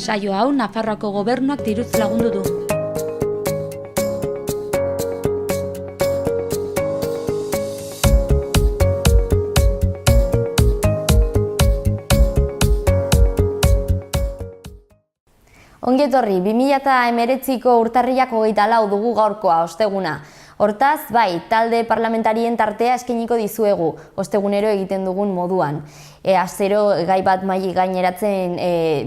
Saio hau Nafarroako gobernuak diruz lagundu du. Ongi etorri, 2019ko urtarrilak 24 dugu gaurkoa, osteguna. Hortaz, bai, talde parlamentarien tartea eskainiko dizuegu, ostegunero egiten dugun moduan. Astero gai bat mahai gaineratzen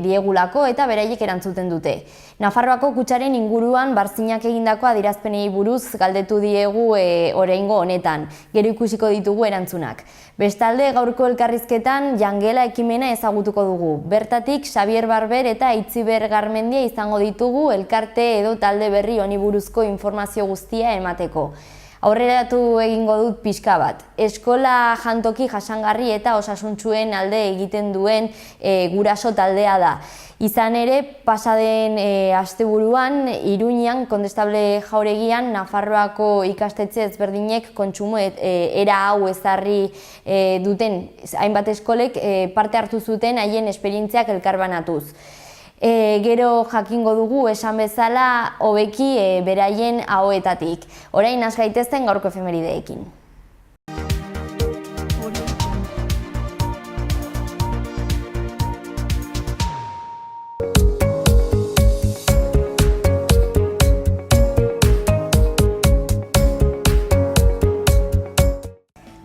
diegulako eta beraiek erantzuten dute. Nafarroako kutxaren inguruan Barzinak egindako adierazpenei buruz galdetu diegu oraingo honetan. Gero ikusiko ditugu erantzunak. Bestalde, gaurko elkarrizketan jangela ekimena ezagutuko dugu. Bertatik, Xabier Barber eta Itziber Garmendia izango ditugu elkarte edo talde berri honi buruzko informazio guztia emateko. Aurreratu egingo dut pixka bat. Eskola jantoki jasangarri eta osasuntsuen alde egiten duen guraso taldea da. Izan ere, pasaden asteburuan, Iruñan, Kondestable Jauregian, Nafarroako ikastetxe ezberdinek kontsumo era hau ezarri duten hainbat eskolek parte hartu zuten haien esperientziak elkarbanatuz. Gero jakingo dugu esan bezala hobeki beraien ahoetatik. Orain has gaitezen gaurko efemerideekin.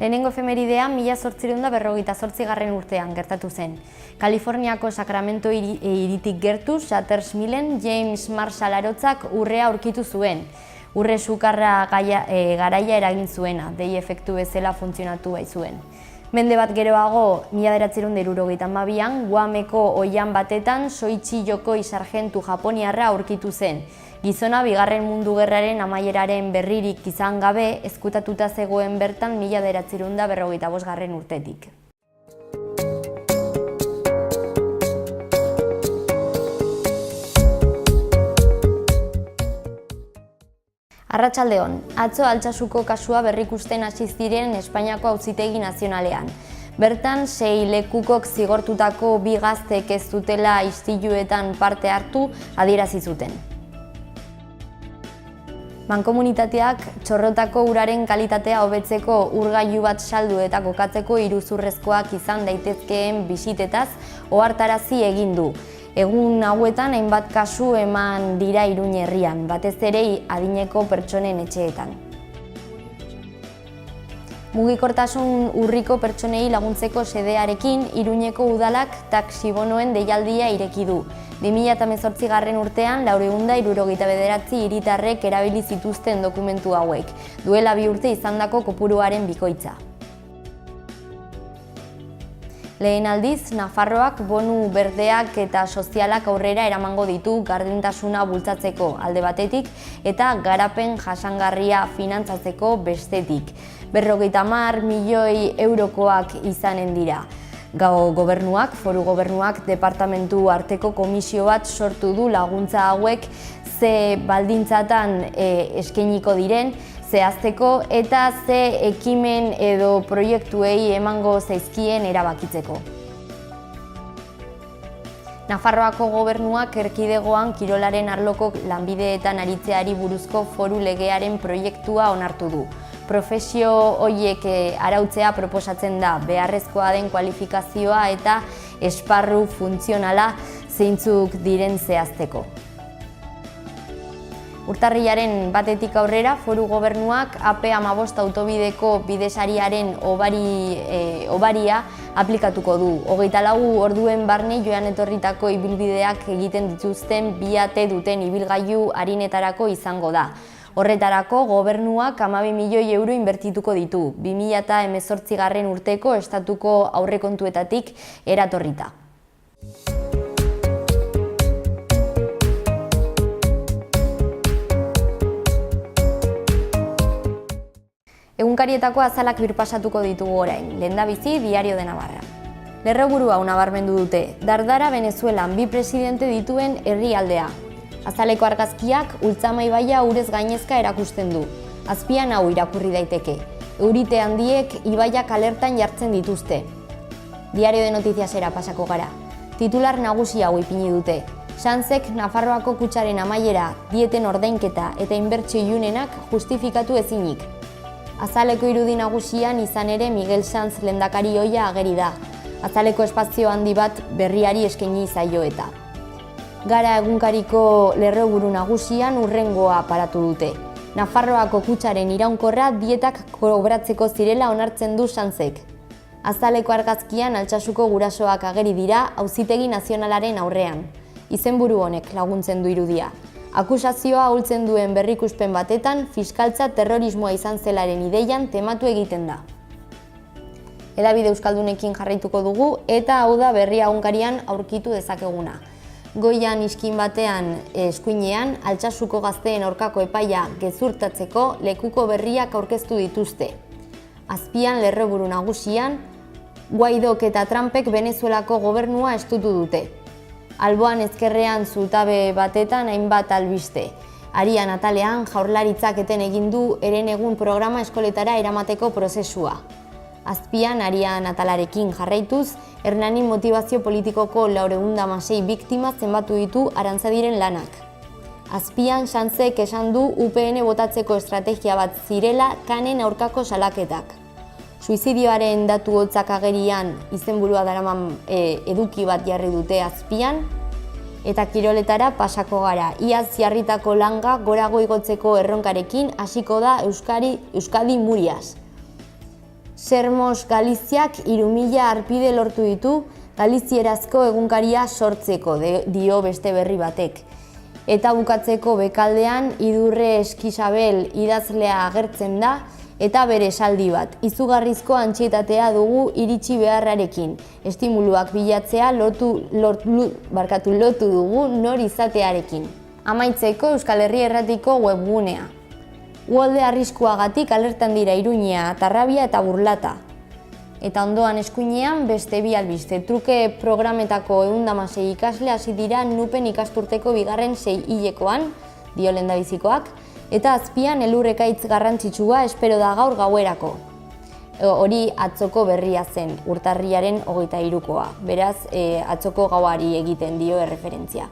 Lehenengo efemeridea 1858 urtean gertatu zen. Kaliforniako Sacramento hiritik gertu, Sutter's Millen, James Marshall arotzak urrea aurkitu zuen. Urre sukarra garaia eragin zuena, dei efektu bezala funtzionatu baitzuen. Mende bat geroago, 1972an, Guameko oihan batetan Soichi Yokoi sargentu japoniarra aurkitu zen. Gizona Bigarren Mundu Gerraren amaieraren berririk izan gabe, ezkutatuta zegoen bertan 1945 urtetik. Arratsaldeon, atzo Altsasuko kasua berrikusten hasi ziren Espainiako Auzitegi Nazionalean. Bertan, 6 lekukok zigortutako 2 gaztek ez dutela istiluetan parte hartu adierazi zuten. Mankomunitateak txorrotako uraren kalitatea hobetzeko urgailu bat saldu eta kokatzeko iruzurrezkoak izan daitezkeen bisitetaz ohartarazi egin du. Egun hauetan hainbat kasu eman dira Iruñ herrian, batez ere adineko pertsonen etxeetan. Mugikortasun urriko pertsonei laguntzeko xedearekin Iruñeko udalak taxibonoen deialdia ireki du. 2018 urtean 479 hiritarrek erabili zituzten dokumentu hauek, duela 2 urte izandako kopuruaren bikoitza. Lehen aldiz, Nafarroak bonu berdeak eta sozialak aurrera eramango ditu gardentasuna bultzatzeko alde batetik eta garapen jasangarria finantzatzeko bestetik. 50 milioi eurokoak izanen dira. Gobernuak, foru gobernuak, departamentu arteko komisio bat sortu du laguntza hauek ze baldintzatan eskainiko diren, zehazteko eta ze ekimen edo proiektuei emango zaizkien erabakitzeko. Nafarroako gobernuak erkidegoan kirolaren arloko lanbideetan aritzeari buruzko foru legearen proiektua onartu du. Profesio horiek arautzea proposatzen da, beharrezkoa den kualifikazioa eta esparru funtzionala zeintzuk diren zehazteko. Urtarrilaren 1 aurrera, foru gobernuak AP15 autobideko bidesariaren obaria aplikatuko du. 24 orduen barne joan etorritako ibilbideak egiten dituzten 2 ate duten ibilgailu arinetarako izango da. Horretarako, gobernuak 12 milioi euro inbertituko ditu, 2018 urteko estatuko aurrekontuetatik eratorrita. Egunkarietako azalak birpasatuko ditugu orain, lehendabizi Diario de Navarra. Lerroburu hau nabarmendu dute, Dardara Venezuelan 2 presidente dituen herrialdea. Azaleko argazkiak Ultzama ibaia urez gainezka erakusten du. Azpian hau irakurri daiteke. Eurite handiek ibaiak alertan jartzen dituzte. Diario de Noticiasera pasako gara. Titular nagusi hau ipini dute. Xantzek Nafarroako kutxaren amaiera, dieten ordainketa eta inbertsio ilunenak justifikatu ezinik. Azaleko irudi nagusian izan ere Miguel Sanz lehendakari ohia ageri da. Azaleko espazio handi bat berriari eskaini zaio eta. Gara egunkariko lerroburu nagusian hurrengoa paratu dute. Nafarroako kutxaren iraunkorra dietak kobratzeko zirela onartzen du Sanzek. Azaleko argazkian Altsasuko gurasoak ageri dira Auzitegi Nazionalaren aurrean. Izenburu honek laguntzen du irudia. Akusazioa ahultzen duen berrikuspen batetan fiskaltza terrorismoa izan zelaren ideian tematu egiten da. Hedabide euskaldunekin jarraituko dugu eta hau da berria egunkarian aurkitu dezakeguna. Goian iskin batean eskuinean Altsasuko gazteen aurkako epaia gezurtatzeko lekuko berriak aurkeztu dituzte. Azpian lerroburu nagusian, Guaidok eta Trumpek Venezuelako gobernua estutu dute. Alboan ezkerrean zutabe batetan hainbat albiste. Arian atalean Jaurlaritzak eten egin du Herenegun programa eskoletara eramateko prozesua. Azpian Arian atalarekin jarraituz, Hernanin motibazio politikoko 406 biktima zenbatu ditu Arantzadiren lanak. Azpian Sanzek esan du UPN botatzeko estrategia bat zirela kanen aurkako salaketak. Suizidioaren datu hotzak agerian izenburua daraman eduki bat jarri dute azpian, eta kiroletara pasako gara. Iaz jarritako langa gorago igotzeko erronkarekin hasiko da Euskadi Muriaz. Sermos Galiziak 3.000 arpide lortu ditu galizierazko egunkaria sortzeko, dio beste berri batek. Eta bukatzeko bekaldean Idurre Eskisabel idazlea agertzen da, eta bere esaldi bat, izugarrizko antsietatea dugu iritsi beharrarekin. Estimuluak bilatzea lotu dugu nor izatearekin. Amaitzeko Euskal Herria Irratiko webgunea. Uholde arriskuagatik alertan dira Iruña, Tarrabia eta Burlata. Eta ondoan eskuinean beste bi albiste. Truke programetako 116 ikasle hasi dira Nupen ikasturteko bigarren 6 hilekoan, dio lehendabizikoak, eta azpian elurrekaitz garrantzitsua espero da gaur gauerako. Hori atzoko berria zen, urtarriaren 23koa. Beraz, atzoko gauari egiten dio erreferentzia.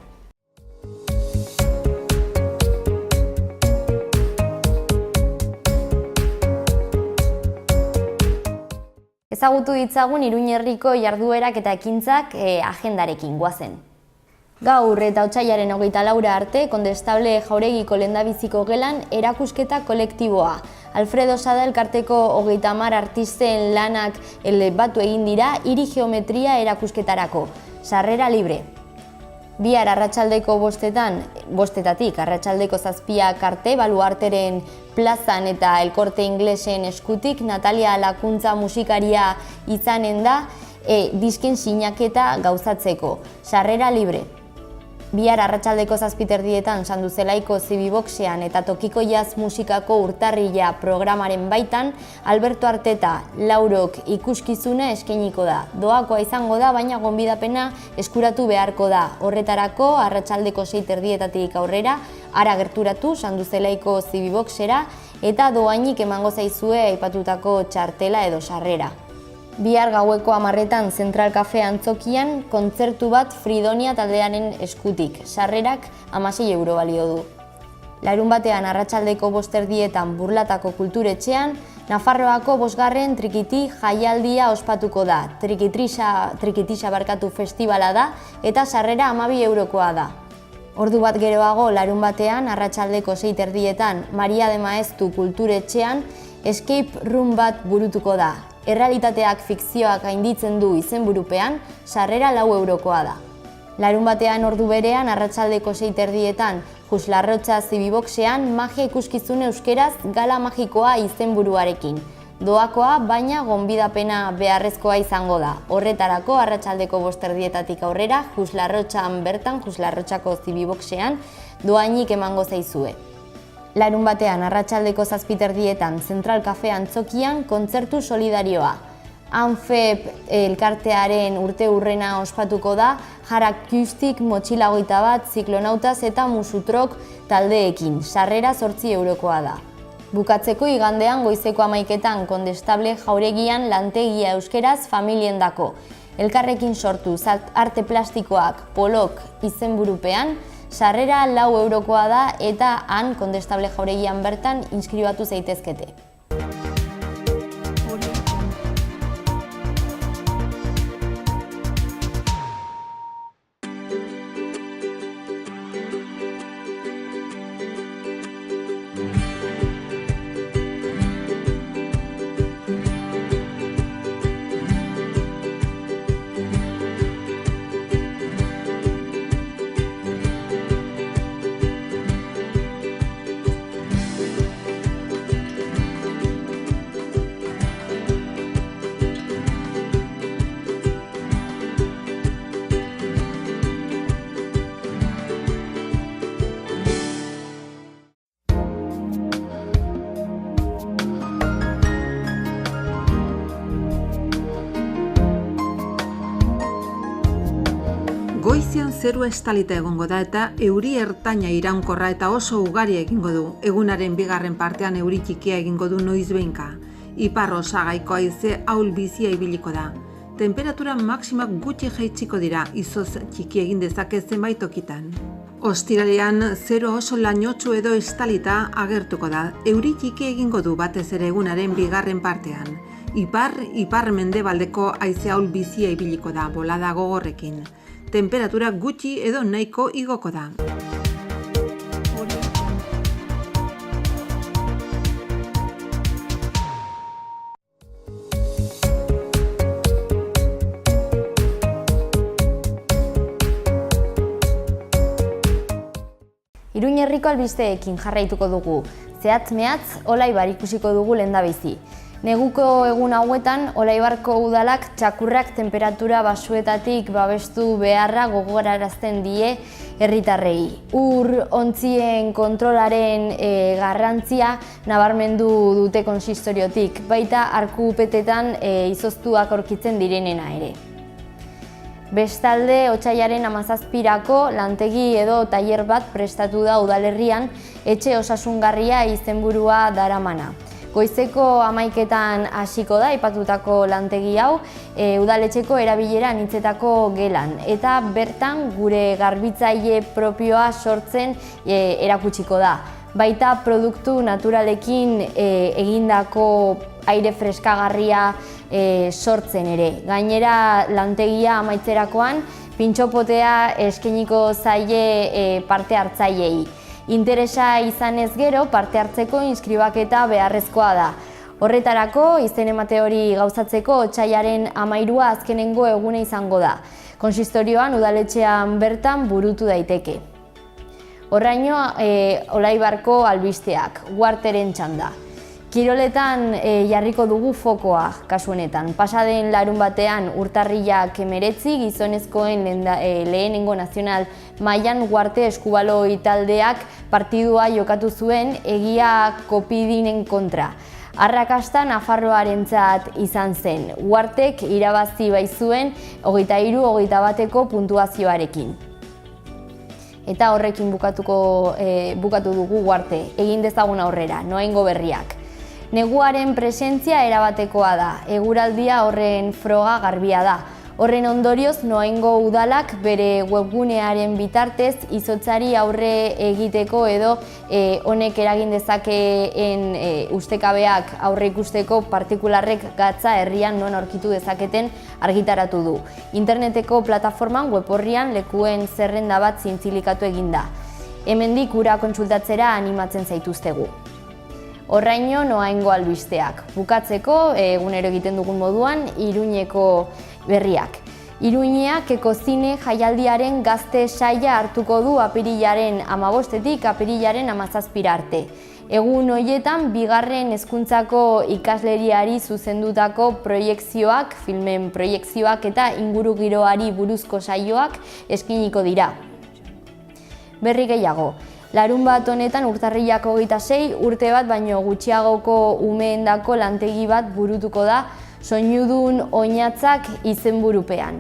Ezagutu ditzagun Iruñerriko jarduerak eta ekintzak agendarekin goazen. Gaur eta otsailaren 24 arte, Kondestable Jauregiko lehendabiziko gelan erakusketa kolektiboa. Alfredo Sada elkarteko 30 artisten lanak batu egin dira hiri geometria erakusketarako. Sarrera libre. Bihar arratsaldeko bostetatik arratsaldeko 7 arte, Baluarteren plazan eta Elkorte Inglesen eskutik Natalia Lakuntza musikaria izanen da disken sinaketa gauzatzeko. Sarrera libre. Bihar arratsaldeko 7:00 Sanduzelaiko Zibiboxean eta Tokiko Jazz musikako urtarrila programaren baitan Alberto Arteta Laurok ikuskizuna eskainiko da. Doakoa izango da, baina gonbidapena eskuratu beharko da. Horretarako arratsaldeko 6:30 aurrera hara gerturatu Sanduzelaiko Zibiboxera eta doainik emango zaizue aipatutako txartela edo sarrera. Bihar gaueko 10:00 Zentral Cafe Antzokian kontzertu bat Fridonia taldearen eskutik. Sarrerak 16 euro balio du. Larunbatean arratsaldeko 5:30 Burlatako Kulturetxean Nafarroako 5. Trikiti jaialdia ospatuko da. Trikitixa festivala da eta sarrera 12 eurokoa da. Ordu bat geroago larunbatean arratsaldeko 6:30 Maria de Maeztu Kulturetxean escape room bat burutuko da. Errealitateak fikzioak gainditzen du izenburupean, sarrera 4 eurokoa da. Larunbatean ordu berean arratsaldeko 6:30 Juslarrotxa Zibiboxean magia ikuskizun euskeraz gala magikoa izenburuarekin. Doakoa, baina gonbidapena beharrezkoa izango da. Horretarako arratsaldeko 5:30 aurrera Juslarrotxan bertan, Juslarrotxako Zibiboxean, doainik emango zaizue. Larunbatean arratsaldeko 7:30 Zentral Cafe Antzokian kontzertu solidarioa. Anfep elkartearen urteurrena ospatuko da, Jarakustik, Motxila 21, Ziklonautaz eta Musutrok taldeekin. Sarrera 8 eurokoa da. Bukatzeko igandean goizeko 11:00 Kondestable Jauregian lantegia euskeraz familiendako. Elkarrekin sortu arte plastikoak polok izenburupean, sarrera 4 eurokoa da eta han Kondestable jauregian bertan inskribatu zaitezkete. Goizean zerua estalita egongo da eta euri ertaina iraunkorra eta oso ugari egingo du. Egunaren bigarren partean euri txikia egingo du noizbehinka. Ipar osagaiko haize ahul bizia ibiliko da. Temperatura maksimak gutxi jaitsiko dira, izoz txiki egin dezake zenbait tokitan. Ostiralean zero oso lainotsu edo estalita agertuko da. Euri txiki egingo du batez ere egunaren bigarren partean. Ipar mendebaldeko haize ahul bizia ibiliko da, bolada gogorrekin. Temperatura gutxi edo nahiko igoko da. Iruin herriko albisteekin jarraituko dugu. Zehatz-mehatz Olaibar ikusiko dugu lehendabizi. Neguko egun hauetan, Olaibarko udalak txakurrak temperatura basuetatik babestu beharra gogorarazten die herritarrei. Ur-ontzien kontrolaren garrantzia nabarmendu dute konsistoriotik, baita arkupetetan izoztuak aurkitzen direnena ere. Bestalde, otsailaren 17rako lantegi edo tailer bat prestatu da udalerrian etxe osasungarria izenburua daramana. Goizeko 11etan hasiko da aipatutako lantegi hau udaletxeko erabilera anitzetako gelan eta bertan gure garbitzaile propioa sortzen erakutsiko da. Baita produktu naturalekin egindako aire freskagarria sortzen ere. Gainera lantegia amaitzerakoan pintxopotea eskainiko zaie parte hartzaileei. Interesa izanez gero parte hartzeko inskribaketa beharrezkoa da. Horretarako, izen emate hori gauzatzeko otsailaren 13a azkenengo eguna izango da. Konsistorioan udaletxean bertan burutu daiteke. Horraino, Olaibarko albisteak, Uharteren txanda. Kiroletan jarriko dugu fokoa, kasu honetan. Pasaden larunbatean Urtarrilak 19 gizonezkoen lehenengo nazional mailan Uharte eskubaloi taldeak partidua jokatu zuen Egia Kopidinen kontra. Arrakasta Nafarroarentzat izan zen. Uhartek irabazi baitzuen 23-21 puntuazioarekin. Eta horrekin bukatu dugu Uharte, egin dezagun aurrera, Noaingo berriak. Neguaren presentzia erabatekoa da, eguraldia horren froga garbia da. Horren ondorioz, Noaingo udalak bere webgunearen bitartez izotzari aurre egiteko edo honek eragin dezakeen ustekabeak aurre ikusteko partikularrek gatza herrian non aurkitu dezaketen argitaratu du. Interneteko plataforman web-orrian lekuen zerrenda bat zintzilikatu eginda. Hemendik hura kontsultatzera animatzen zaituztegu. Horraino Noaingo albisteak. Bukatzeko, egunero egiten dugun moduan, Iruñeko berriak. Iruñeak Ekozine jaialdiaren gazte saila hartuko du apirilaren 15etik apirilaren 17 arte. Egun horietan, bigarren hezkuntzako ikasleriari zuzendutako proiekzioak, filmen proiekzioak eta ingurugiroari buruzko saioak eskainiko dira. Berri gehiago. Larunbat honetan Urtarrilak 26 urte bat baino gutxiagoko umeendako lantegi bat burutuko da Soinudun oinatzak izenburupean.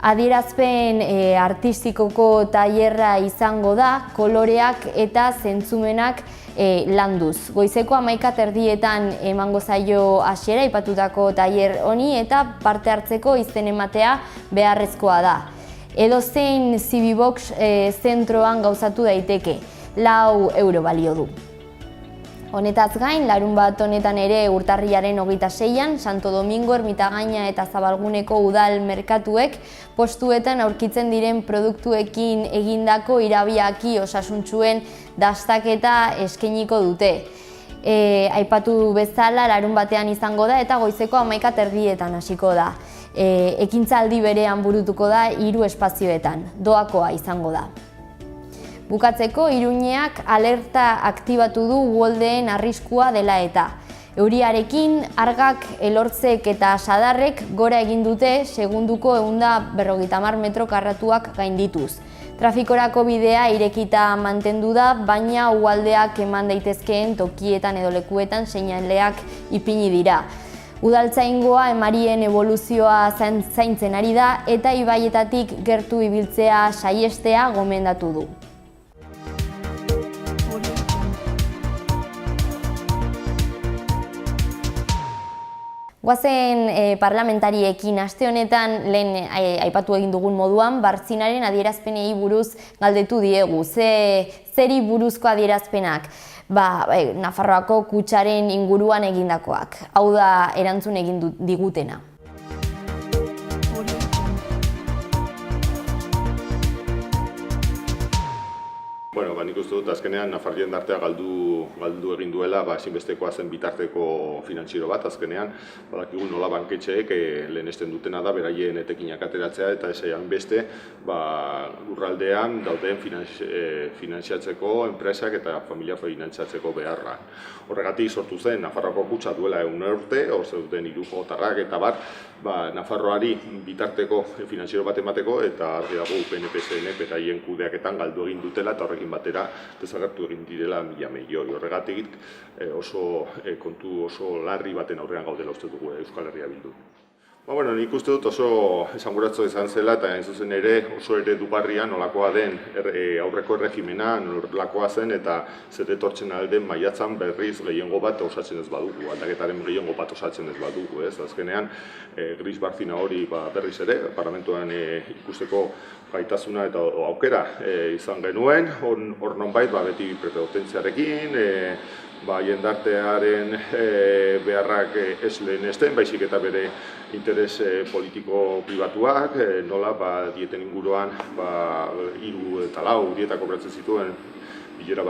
Adierazpen artistikoko tailerra izango da, koloreak eta zentzumenak landuz. Goizeko 11:30 emango zaio hasiera aipatutako tailer honi eta parte hartzeko izen ematea beharrezkoa da. Edozein Zibibox zentroan gauzatu daiteke, 4 euro balio du. Honetaz gain, larunbat honetan ere urtarrilaren 26an, Santo Domingo, Ermitagaina eta Zabalguneko udal merkatuek postuetan aurkitzen diren produktuekin egindako irabiaki osasuntsuen dastaketa eskainiko dute. Aipatu bezala larunbatean izango da eta goizeko 11:30 hasiko da. Ekintzaldi berean burutuko da 3 espazioetan, doakoa izango da. Bukatzeko, Iruñeak alerta aktibatu du uholdeen arriskua dela eta. Euriarekin, argak, elortzek eta sadarrek gora egin dute segunduko 150 metro karratuak gaindituz. Trafikorako bidea irekita mantendu da, baina uholdeak eman daitezkeen tokietan edo lekuetan seinaleak ipini dira. Udaltzaingoa emarien eboluzioa zaintzen ari da eta ibaietatik gertu ibiltzea saihestea gomendatu du. Goazen parlamentariekin aste honetan lehen aipatu egin dugun moduan, Bartzinaren adierazpenei buruz galdetu diegu. Zeri buruzko adierazpenak? Nafarroako kutxaren inguruan egindakoak. Hau da erantzun egin digutena. Nik uste dut azkenean Nafar jendartea galdu egin duela ezinbestekoa zen bitarteko finantziero bat azkenean. Badakigu nola banketxeek lehenesten dutena da beraien etekinak ateratzea eta esan beste lurraldean dauden finantziatzeko enpresak eta familia finantziatzeko beharra. Horregatik sortu zen Nafarroako kutxa duela 1 urte, hor zeuden hirujotarrak eta Nafarroari bitarteko finantziero bat emateko eta argi dago UPNPSN beraien kudeaketan galdu egin dutela eta horrekin batera desagertu egin direla 1.000 milioi. Horregatik kontu oso larri baten aurrean gaudela uste dugu Euskal Herria Bildu. Nik uste dut oso esanguratzo izan zela eta hain zuzen ere oso eredugarria nolakoa den aurreko erregimena, nolakoa zen eta zer etortzen alden maiatzan berriz gehiengo bat osatzen ez badugu, aldaketaren gehiengo bat osatzen ez badugu. Azkenean, Gris Barcina hori berriz ere, parlamentuan ikusteko gaitasuna eta aukera izan genuen, hor nonbait beti prepotentziarekin, jendartearen beharrak ez lehenesten, baizik eta bere interes politiko pribatuak, nola dieten inguruan 3 eta 4 dieta kobratzen zituen bilera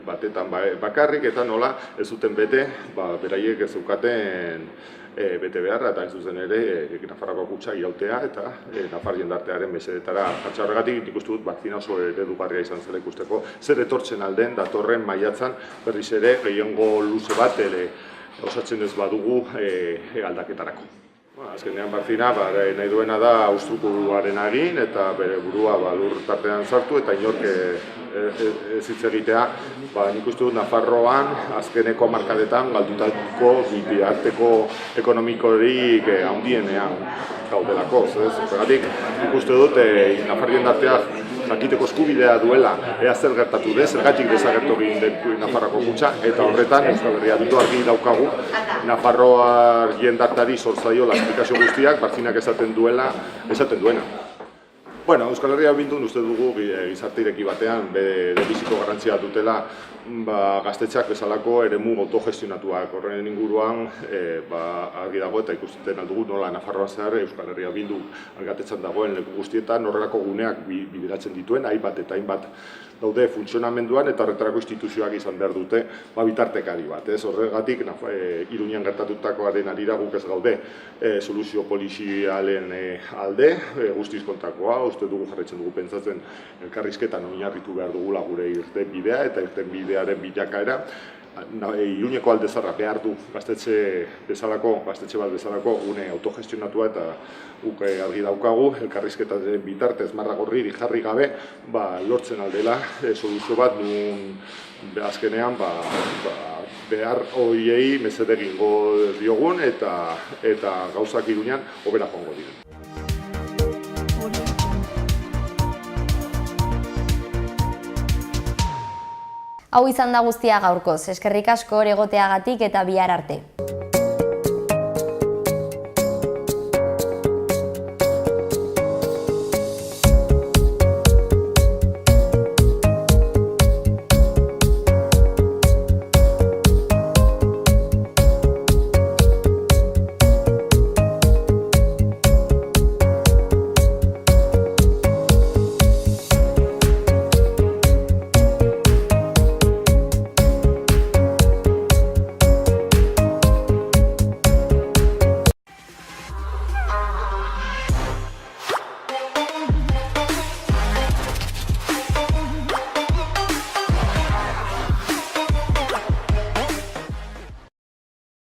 batetan bakarrik eta nola ez zuten bete, beraiek ez zeukaten bete beharra eta ez zuzen ere Nafarroako kutxa irautea eta Nafar jendartearen mesedetara jartza. Horregatik nik uste dut Bartzina oso eredugarria izan zela ikusteko zer etortzen alden datorren maiatzan berriz ere gehiengo luze bat osatzen ez badugu aldaketarako. Azkenean Bartzina nahi duena da austrukuaren egin eta bere burua lur tartean sartu eta inork ez hitz egitea. Nik uste dut Nafarroan azkeneko hamarkadetan galdutako bitarteko ekonomikorik handienean gaudelako. Horregatik nik uste dut Nafar jendarteak jakiteko eskubidea duela ea zer gertatu den, zergatik desagertu egin den Nafarroako kutxa eta horretan Euskal Herria Bildu argi daukagu Nafarroa jendartari zor zaiola esplikazio guztiak Bartzinak esaten duena. Euskal Herria Bildun uste dugu gizarte ireki batean biziko garrantzia dutela gaztetxeak bezalako eremu autogestionatuak. Horren inguruan argi dago eta ikusten aldugu nola Nafarroan zehar Euskal Herria Bildu algatetzen dagoen leku guztietan horrelako guneak bideratzen dituen, hainbat eta hainbat daude funtzionamenduan eta horretarako instituzioak izan behar dute bitartekari bat. Horregatik Iruñean gertatutakoaren arira guk ez gaude soluzio polizialen alde, guztiz kontrakoa, uste dugu jarraitzen dugu pentsatzen elkarrizketan oinarritu behar dugula gure irten bidea eta irten bidearen bilakaera. Iruñeko alde zarra behar du gaztetxe bat bezalako gune autogestionatua eta guk argi daukagu, elkarrizketaren bitartez marra gorri jarri gabe lortzen aldela soluzio bat nun azkenean behar horiei mesede egingo diogun eta gauzak Iruñean hobera joango diren. Hau izan da guztia gaurkoz, eskerrik asko hor egoteagatik eta bihar arte.